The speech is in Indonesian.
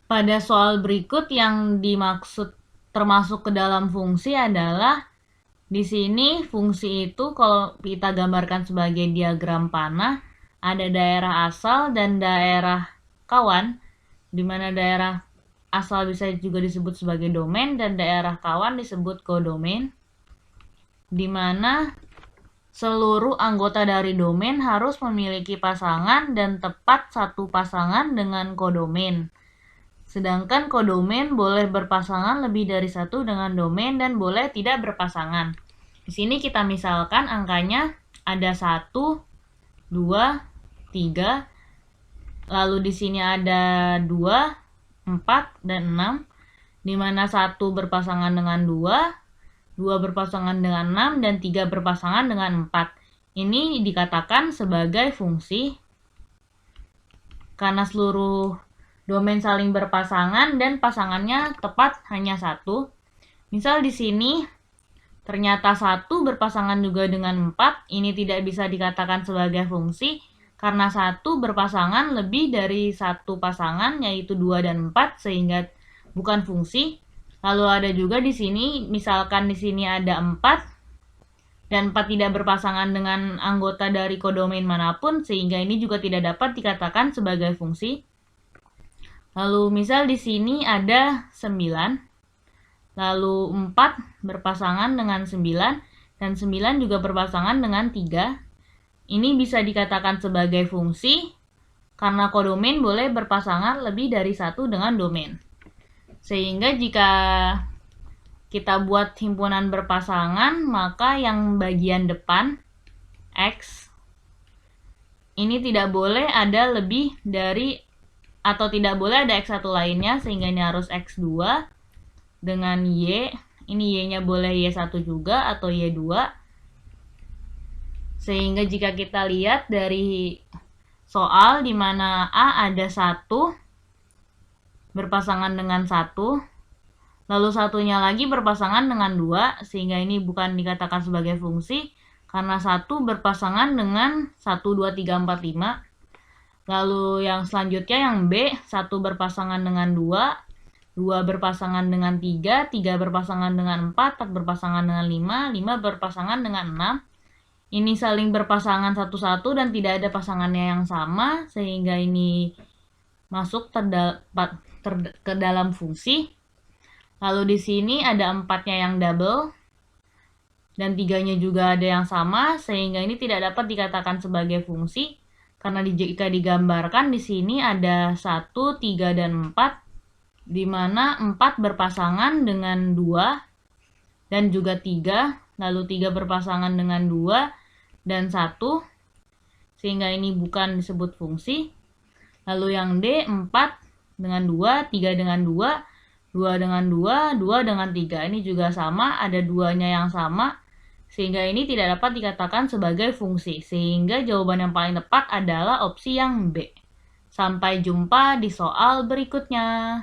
Pada soal berikut yang dimaksud termasuk ke dalam fungsi adalah di sini fungsi itu kalau kita gambarkan sebagai diagram panah, ada daerah asal dan daerah kawan, di mana daerah asal bisa juga disebut sebagai domain dan daerah kawan disebut kodomain, di mana seluruh anggota dari domain harus memiliki pasangan dan tepat satu pasangan dengan kodomain. Sedangkan kodomain boleh berpasangan lebih dari satu dengan domain dan boleh tidak berpasangan. Di sini kita misalkan angkanya ada 1, 2, 3. Lalu di sini ada 2, 4, dan 6. Di mana 1 berpasangan dengan 2, 2 berpasangan dengan 6, dan 3 berpasangan dengan 4. Ini dikatakan sebagai fungsi karena seluruh domain saling berpasangan dan pasangannya tepat hanya 1. Misal di sini ternyata 1 berpasangan juga dengan 4, ini tidak bisa dikatakan sebagai fungsi karena 1 berpasangan lebih dari 1 pasangan yaitu 2 dan 4 sehingga bukan fungsi. Lalu ada juga di sini, misalkan di sini ada 4 dan 4 tidak berpasangan dengan anggota dari kodomain manapun sehingga ini juga tidak dapat dikatakan sebagai fungsi. Lalu misal di sini ada 9, lalu 4 berpasangan dengan 9 dan 9 juga berpasangan dengan 3. Ini bisa dikatakan sebagai fungsi karena kodomain boleh berpasangan lebih dari 1 dengan domain. Sehingga jika kita buat himpunan berpasangan, maka yang bagian depan X ini tidak boleh ada lebih dari atau tidak boleh ada X1 lainnya sehingga ini harus X2 dengan Y. Ini Y-nya boleh Y1 juga atau Y2. Sehingga jika kita lihat dari soal di mana A ada 1 berpasangan dengan 1, lalu satunya lagi berpasangan dengan 2, sehingga ini bukan dikatakan sebagai fungsi karena 1 berpasangan dengan 1, 2, 3, 4, 5. Lalu yang selanjutnya yang B, 1 berpasangan dengan 2, 2 berpasangan dengan 3, 3 berpasangan dengan 4, 4 berpasangan dengan 5, 5 berpasangan dengan 6. Ini saling berpasangan satu-satu dan tidak ada pasangannya yang sama, sehingga ini masuk ke dalam fungsi. Lalu di sini ada 4-nya yang double dan 3-nya juga ada yang sama, sehingga ini tidak dapat dikatakan sebagai fungsi karena jika digambarkan di sini ada 1, 3, dan 4, di mana 4 berpasangan dengan 2 dan juga 3, lalu 3 berpasangan dengan 2 dan 1, sehingga ini bukan disebut fungsi. Lalu yang D, 4 dengan 2, 3 dengan 2, 2 dengan 2, 2 dengan 3. Ini juga sama, ada 2-nya yang sama, sehingga ini tidak dapat dikatakan sebagai fungsi. Sehingga jawaban yang paling tepat adalah opsi yang B. Sampai jumpa di soal berikutnya.